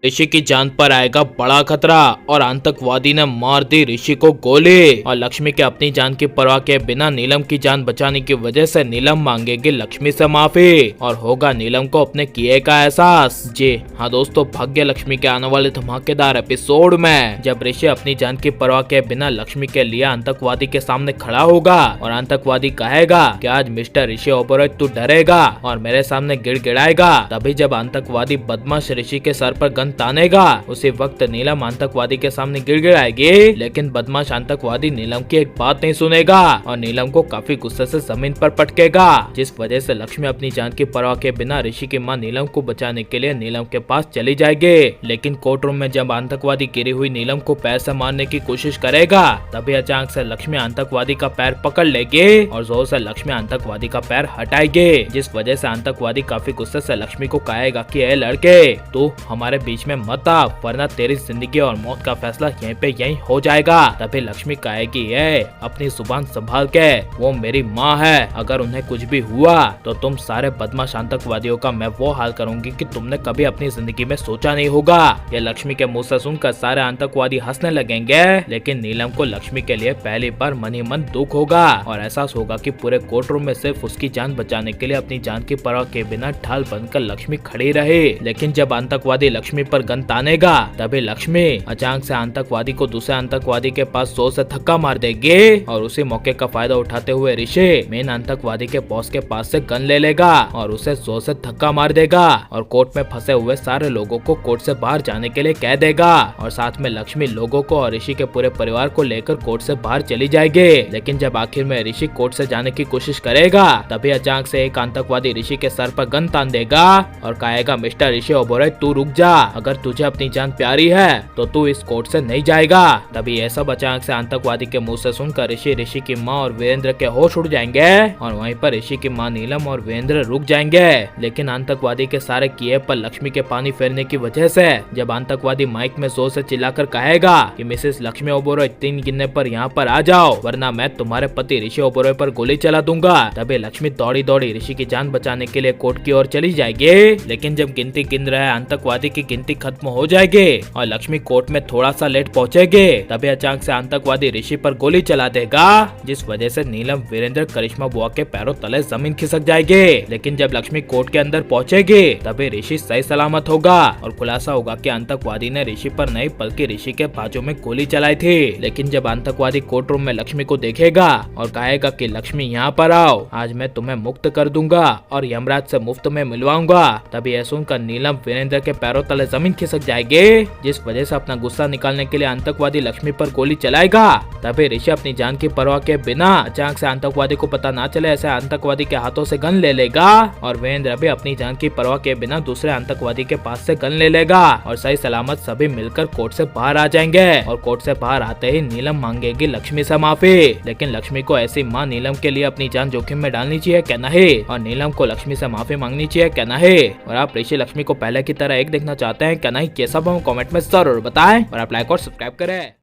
ऋषि की जान पर आएगा बड़ा खतरा और आतंकवादी ने मार दी ऋषि को गोली। और लक्ष्मी के अपनी जान की परवाह के बिना नीलम की जान बचाने की वजह से नीलम मांगेगी लक्ष्मी से माफी और होगा नीलम को अपने किए का एहसास। जी हाँ दोस्तों, भाग्य लक्ष्मी के आने वाले धमाकेदार एपिसोड में जब ऋषि अपनी जान की परवाह के बिना लक्ष्मी के लिए आतंकवादी के सामने खड़ा होगा और आतंकवादी कहेगा कि आज मिस्टर ऋषि ओबेरॉय तू डरेगा और मेरे सामने गिड़गिड़ाएगा, तभी जब आतंकवादी बदमाश ऋषि के सर पर गन तानेगा उसी वक्त नीलम आतंकवादी के सामने गिड़गिड़ाएगी। लेकिन बदमाश आतंकवादी नीलम की एक बात नहीं सुनेगा और नीलम को काफी गुस्से से जमीन पर पटकेगा, जिस वजह से लक्ष्मी अपनी जान की परवाह के बिना ऋषि की मां नीलम को बचाने के लिए नीलम के पास चली जाएगी। लेकिन कोर्ट रूम में जब आतंकवादी गिरी हुई नीलम को पैर से मारने की कोशिश करेगा तभी अचानक से लक्ष्मी आतंकवादी का पैर पकड़ लेगी और जोर से लक्ष्मी आतंकवादी का पैर हटाएगी, जिस वजह से आतंकवादी काफी गुस्से से लक्ष्मी को कहेगा कि ए लड़के, तू हमारे बीच में मत आ वरना तेरी जिंदगी और मौत का फैसला यहीं पे यहीं हो जाएगा। तभी लक्ष्मी कहेगी ए अपनी जुबान संभाल के, वो मेरी माँ है, अगर उन्हें कुछ भी हुआ तो तुम सारे बदमाश आतंकवादियों का मैं वो हाल करूंगी कि तुमने कभी अपनी जिंदगी में सोचा नहीं होगा। ये लक्ष्मी के मुंह से सुनकर सारे आतंकवादी हंसने लगेंगे, लेकिन नीलम को लक्ष्मी के लिए पहली बार मन ही मन दुख होगा और एहसास होगा कि पूरे कोर्ट रूम में सिर्फ उसकी जान बचाने के लिए अपनी जान की परवाह के बिना ढाल बनकर लक्ष्मी खड़ी रही। लेकिन जब आतंकवादी लक्ष्मी पर गन तानेगा तभी लक्ष्मी अचानक से आतंकवादी को दूसरे आतंकवादी के पास जोर से धक्का मार देगी और उसी मौके का फायदा उठाते हुए ऋषि मेन आतंकवादी के बॉस के पास से गन ले लेगा और उसे जोर से धक्का मार देगा और कोर्ट में फंसे हुए सारे लोगों को कोर्ट से बाहर जाने के लिए कह देगा और साथ में लक्ष्मी लोगों को और ऋषि के पूरे परिवार को लेकर कोर्ट से बाहर चली जाएगी। लेकिन जब आखिर में ऋषि कोर्ट से जाने की कोशिश करेगा तभी अचानक से एक आतंकवादी ऋषि के सर पर गन तान देगा और कहेगा मिस्टर ऋषि ओबेरॉय तू रुक जा, अगर तुझे अपनी जान प्यारी है तो तू इस कोर्ट से नहीं जाएगा। तभी यह सब अचानक से आतंकवादी के मुंह से सुनकर ऋषि की माँ और वीरेंद्र के होश उड़ जाएंगे और वहीं पर ऋषि की माँ नीलम और वीरेंद्र रुक जाएंगे। लेकिन आतंकवादी के सारे किए पर लक्ष्मी के पानी फेरने की वजह से जब आतंकवादी माइक में जोर से चिल्लाकर कहेगा कि मिसेस लक्ष्मी ओबेरॉय 3 गिनने पर यहाँ पर आ जाओ वरना मैं तुम्हारे पति ऋषि ओबेरॉय पर गोली चला दूंगा, तभी लक्ष्मी दौड़ी दौड़ी ऋषि की जान बचाने के लिए कोर्ट की ओर चली जाएगी। लेकिन जब गिनती गिन रहे आतंकवादी की गिनती खत्म हो जाएगी और लक्ष्मी कोर्ट में थोड़ा सा लेट पहुंचेगी तभी अचानक से आतंकवादी ऋषि पर गोली चला देगा, जिस वजह से नीलम वीरेंद्र करिश्मा बुआ के पैरों तले जमीन खिसक जाएगी। लेकिन जब लक्ष्मी कोर्ट के अंदर पहुंचेगी तभी ऋषि सही सलामत होगा और खुलासा होगा कि आतंकवादी ने ऋषि पर नहीं बल्कि ऋषि के बाजू में गोली चलाई थी। लेकिन जब आतंकवादी कोर्ट रूम में लक्ष्मी को देखेगा और कहेगा कि लक्ष्मी यहाँ पर आओ, आज मैं तुम्हें मुक्त कर दूंगा और यमराज से मुफ्त में मिलवाऊंगा, तभी यह सुनकर नीलम वीरेंद्र के पैरों तले जमीन खिसक जाएगी, जिस वजह से अपना गुस्सा निकालने के लिए आतंकवादी लक्ष्मी पर गोली चलाएगा। तभी ऋषि अपनी जान की परवाह के बिना अचानक से आतंकवादी को पता ना चले ऐसे आतंकवादी के हाथों से गन ले लेगा और वीरेंद्र भी अपनी जान की परवाह के बिना दूसरे आतंकवादी के पास से गन ले लेगा और सही सलामत सभी मिलकर कोर्ट से बाहर आ जाएंगे। और कोर्ट से बाहर आते ही नीलम मांगेगी लक्ष्मी से माफी, लेकिन लक्ष्मी को ऐसी माँ नीलम के लिए अपनी जान जोखिम में डालनी चाहिए क्या नहीं, और नीलम को लक्ष्मी से माफी मांगनी चाहिए क्या नहीं। और आप ऋषि लक्ष्मी को पहले की तरह एक देखना चाहते हैं क्या नहीं, ये सब हम कमेंट में जरूर बताएं और आप लाइक और सब्सक्राइब करें।